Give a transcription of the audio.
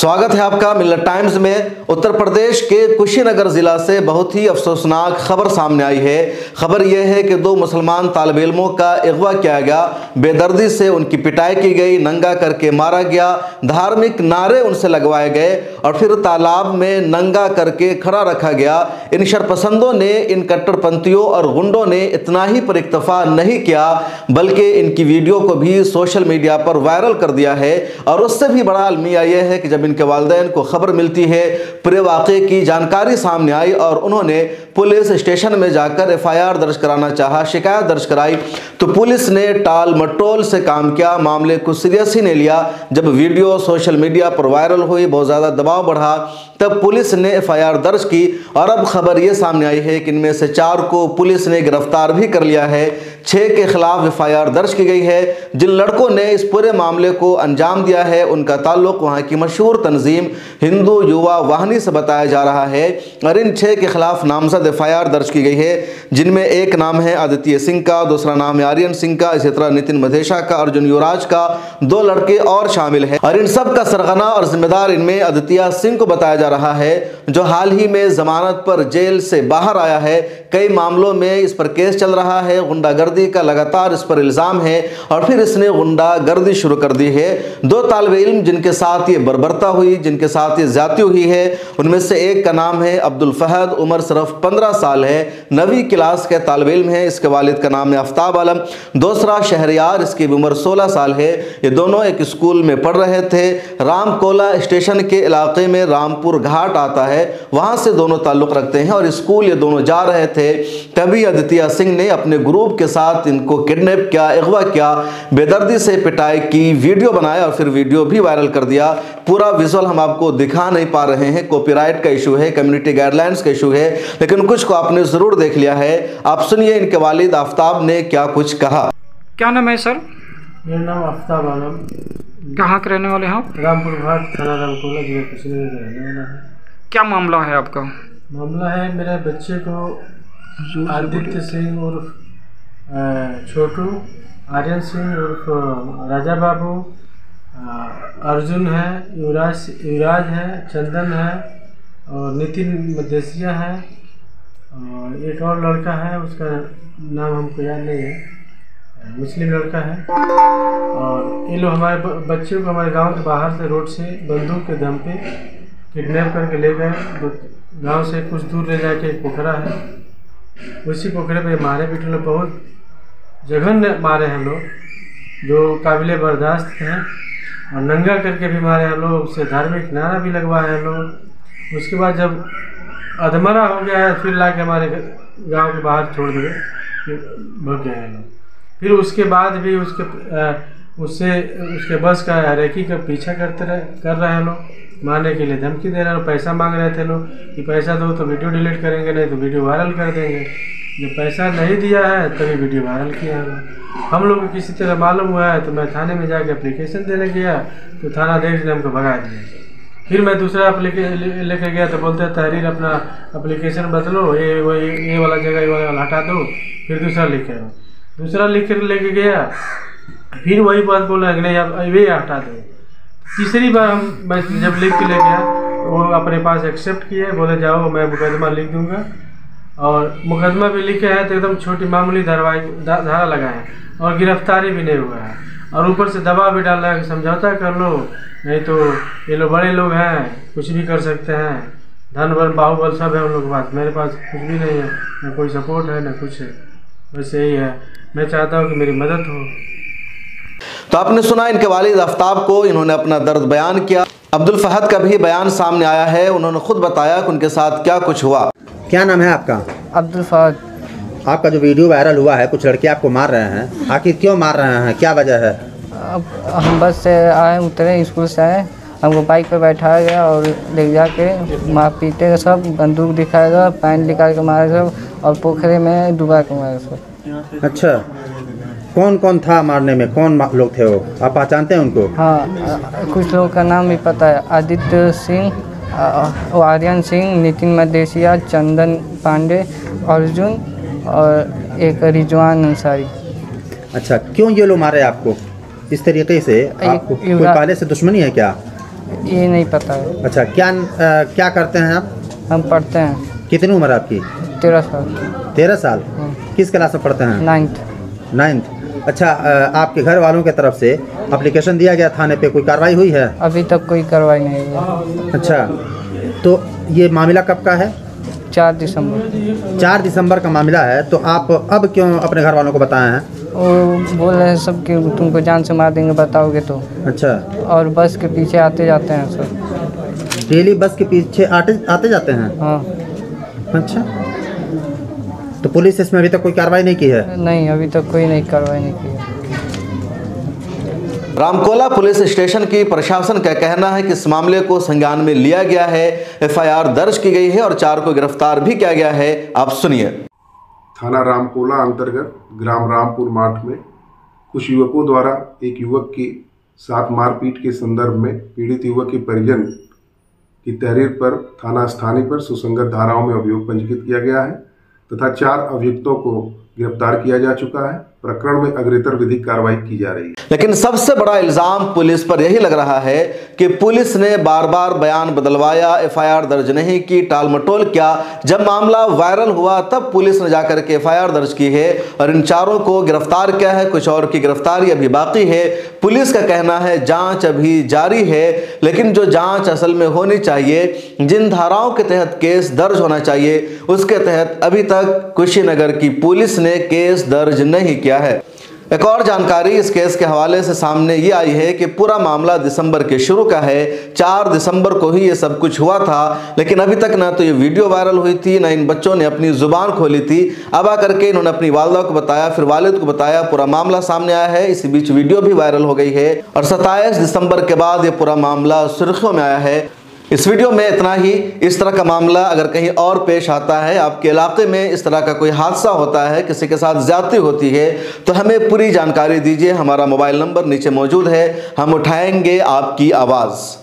स्वागत है आपका मिल्लत टाइम्स में। उत्तर प्रदेश के कुशीनगर जिला से बहुत ही अफसोसनाक खबर सामने आई है। खबर यह है कि दो मुसलमान तालिब इल्मों का अगवा किया गया, बेदर्दी से उनकी पिटाई की गई, नंगा करके मारा गया, धार्मिक नारे उनसे लगवाए गए और फिर तालाब में नंगा करके खड़ा रखा गया। इन शरपसंदों ने, इन कट्टरपंथियों और गुंडों ने इतना ही पर इक्तफा नहीं किया बल्कि इनकी वीडियो को भी सोशल मीडिया पर वायरल कर दिया है। और उससे भी बड़ा अलमिया यह है कि जब इनके वालिदैन को खबर मिलती है, पूरे वाक़े की जानकारी सामने आई और उन्होंने पुलिस स्टेशन में जाकर एफआईआर दर्ज कराना चाहा, शिकायत दर्ज कराई, तो पुलिस ने टाल मटोल से काम किया, मामले को सीरियस ही नहीं लिया। जब वीडियो सोशल मीडिया पर वायरल हुई, बहुत ज़्यादा दबाव बढ़ा, तब पुलिस ने एफआईआर दर्ज की और अब खबर यह सामने आई है कि इनमें से 4 को पुलिस ने गिरफ्तार भी कर लिया है। 6 के खिलाफ एफआईआर दर्ज की गई है। जिन लड़कों ने इस पूरे मामले को अंजाम दिया है उनका ताल्लुक वहाँ की मशहूर तंजीम हिंदू युवा वाहिनी से बताया जा रहा है और इन 6 के खिलाफ नामजद एफआईआर दर्ज की गई है, जिनमें एक नाम है आदित्य सिंह का, दूसरा नाम है आर्यन सिंह का, इसी तरह नितिन मधेशा का, अर्जुन युवराज का, 2 लड़के और शामिल हैं। और इन सब का सरगना और जिम्मेदार इनमें आदित्य सिंह को बताया जा रहा है, जो हाल ही में जमानत पर जेल से बाहर आया है। कई मामलों में इस पर केस चल रहा है, गुंडागर्दी का लगातार इस पर इल्ज़ाम है और फिर इसने गुंडागर्दी शुरू कर दी है। 2 तालिब इल्म जिनके साथ ये बर्बरता हुई, जिनके साथ ये ज्यादती हुई है, उनमें से एक का नाम है अब्दुल फहद, उम्र सिर्फ 15 साल है, 9वीं क्लास के तालिब इल्म है। इसके वालिद का नाम है आफ्ताब आलम। दूसरा शहरयार, इसकी उम्र 16 साल है। ये दोनों एक स्कूल में पढ़ रहे थे। रामकोला स्टेशन के इलाके में रामपुर घाट आता है, वहां से दोनों ताल्लुक रखते हैं और स्कूल ये दोनों जा रहे थे। तभी आदित्य सिंह ने अपने ग्रुप के साथ इनको किडनैप किया, अगवा किया, बेदर्दी से पिटाई की, वीडियो बनाया और फिर वीडियो भी वायरल कर दिया। पूरा विजुअल हम आपको दिखा नहीं पा रहे हैं, कॉपीराइट का इशू है, कम्युनिटी गाइडलाइंस का इशू है, लेकिन कुछ को आपने जरूर देख लिया है। आप सुनिए इनके वालिद आफ्ताब ने क्या कुछ कहा। क्या नाम है सर? मेरा नाम आफ्ताब आलम। कहाँ के रहने वाले हैं आप? रामपुर घाट, थाना रामकोला, जिला कुशीनगर का रहने वाला है। क्या मामला है आपका? मामला है, मेरे बच्चे को आदित्य सिंह उर्फ छोटू, आर्यन सिंह उर्फ राजा बाबू, अर्जुन है, युवराज है, चंदन है और नितिन मधेसिया है और एक और लड़का है, उसका नाम हमको याद नहीं है, मुस्लिम लड़का है। और ये लोग हमारे बच्चे को हमारे गांव के बाहर से रोड से बंदूक के दम पे किडनैप करके ले गए। गांव से कुछ दूर ले जाके एक पोखरा है, उसी पोखरे पे मारे पीटे लोग, बहुत जघन्य मारे हैं लोग, जो काबिले बर्दाश्त हैं। और नंगा करके भी मारे हैं लोग, उससे धार्मिक नारा भी लगवाए हैं लोग। उसके बाद जब अधमरा हो गया है फिर ला के हमारे गांव के बाहर छोड़ दिए, भग गए हैं लोग। फिर उसके बाद भी उसके बस का रेकी का पीछा कर रहे हैं लोग, मारने के लिए धमकी दे रहे हैं, पैसा मांग रहे थे लोग कि पैसा दो तो वीडियो डिलीट करेंगे, नहीं तो वीडियो वायरल कर देंगे। जब पैसा नहीं दिया है तभी वीडियो वायरल किया है। हम लोग को किसी तरह मालूम हुआ है तो मैं थाने में जाके एप्लीकेशन देने गया तो थाना देख ने हमको भगा दिया। फिर मैं दूसरा लेके गया तो बोलते हैं तहरीर अपना एप्लीकेशन बदलो, ये वाला जगह ये वाला हटा दो, फिर दूसरा लिख कर लेके गया, फिर वही बात बोला कि नहीं अब ये हटा दो। तीसरी बार मैं जब लिख के ले गया वो अपने पास एक्सेप्ट किए, बोले जाओ मैं मुकदमा लिख दूंगा। और मुकदमा भी लिखे हैं तो एकदम छोटी मामूली धारा लगाए और गिरफ्तारी भी नहीं हुआ है। और ऊपर से दबाव भी डाल रहा है कि समझौता कर लो, नहीं तो ये लोग बड़े लोग हैं, कुछ भी कर सकते हैं, धन बल बाहुबल सब है उन लोगों के पास, मेरे पास कुछ भी नहीं है, न कोई सपोर्ट है न कुछ है, बस यही है। मैं चाहता हूँ कि मेरी मदद हो। तो आपने सुना इनके वालिद आफ्ताब को, इन्होंने अपना दर्द बयान किया। अब्दुल फहद का भी बयान सामने आया है, उन्होंने खुद बताया कि उनके साथ क्या कुछ हुआ। क्या नाम है आपका? अब्दुल फहद। आपका जो वीडियो वायरल हुआ है, कुछ लड़के आपको मार रहे हैं, आखिर क्यों मार रहे हैं, क्या वजह है? अब हम बस से आए, उतरे स्कूल से आए, हमको बाइक पर बैठाया गया और ले जाके मार पीटे सब, बंदूक दिखाया गया, पैंट निकाल के मारे सब और पोखरे में डुबा के मारे सब। अच्छा, कौन कौन था मारने में, कौन लोग थे वो, आप पहचानते हैं उनको? हाँ, कुछ लोगों का नाम भी पता है, आदित्य सिंह, आर्यन सिंह, नितिन मधेसिया, चंदन पांडे, अर्जुन और एक रिजवान अंसारी। अच्छा, क्यों ये लोग मारे आपको इस तरीके से? आपको कोई पहले से दुश्मनी है क्या? ये नहीं पता है। अच्छा, क्या करते हैं आप? हम पढ़ते हैं। कितनी उम्र है आपकी? 13 साल। 13 साल। किस क्लास में पढ़ते हैं? 9th। अच्छा, आपके घर वालों की तरफ से एप्लीकेशन दिया गया थाने पे, कोई कार्रवाई हुई है? अभी तक कोई कार्रवाई नहीं हुई। अच्छा, तो ये मामला कब का है? 4 दिसंबर। 4 दिसंबर का मामला है। तो आप अब क्यों अपने घर वालों को बताए हैं? वो बोल रहे हैं सब कि तुमको जान से मार देंगे बताओगे तो। अच्छा, और बस के पीछे आते जाते हैं सब। डेली बस के पीछे आते जाते हैं? हाँ। अच्छा, तो पुलिस इसमें अभी तक कोई कार्रवाई नहीं की है? नहीं, अभी तक कोई नहीं कार्रवाई नहीं की है। रामकोला पुलिस स्टेशन की प्रशासन का कहना है कि इस मामले को संज्ञान में लिया गया है, एफआईआर दर्ज की गई है और 4 को गिरफ्तार भी किया गया है। आप सुनिए। थाना रामकोला अंतर्गत ग्राम रामपुर माठ में कुछ युवकों द्वारा एक युवक के साथ मारपीट के संदर्भ में पीड़ित युवक के परिजन की तहरीर पर थाना स्थानीय पर सुसंगत धाराओं में अभियोग पंजीकृत किया गया है तथा 4 अभियुक्तों को गिरफ्तार किया जा चुका है। प्रकरण में अग्रेतर विधिक कार्रवाई की जा रही है। लेकिन सबसे बड़ा इल्जाम पुलिस पर यही लग रहा है कि पुलिस ने बार बार बयान बदलवाया, एफआईआर दर्ज नहीं की, टालमटोल किया। जब मामला वायरल हुआ तब पुलिस ने जाकर के एफआईआर दर्ज की है और इन 4 को गिरफ्तार किया है। कुछ और की गिरफ्तारी अभी बाकी है। पुलिस का कहना है जांच अभी जारी है, लेकिन जो जांच असल में होनी चाहिए, जिन धाराओं के तहत केस दर्ज होना चाहिए, उसके तहत अभी तक कुशीनगर की पुलिस ने केस दर्ज नहीं किया है। एक और जानकारी इस केस के हवाले से सामने ये आई है कि पूरा मामला दिसंबर के शुरू का है। 4 दिसंबर को ही ये सब कुछ हुआ था, लेकिन अभी तक ना तो ये वीडियो वायरल हुई थी, ना इन बच्चों ने अपनी जुबान खोली थी। अब आकर के इन्होंने अपनी वालिदा को बताया, फिर वालिद को बताया, पूरा मामला सामने आया है। इसी बीच वीडियो भी वायरल हो गई है और 27 दिसंबर के बाद ये पूरा मामला सुर्खियों में आया है। इस वीडियो में इतना ही। इस तरह का मामला अगर कहीं और पेश आता है, आपके इलाके में इस तरह का कोई हादसा होता है, किसी के साथ ज्यादती होती है, तो हमें पूरी जानकारी दीजिए। हमारा मोबाइल नंबर नीचे मौजूद है, हम उठाएंगे आपकी आवाज़।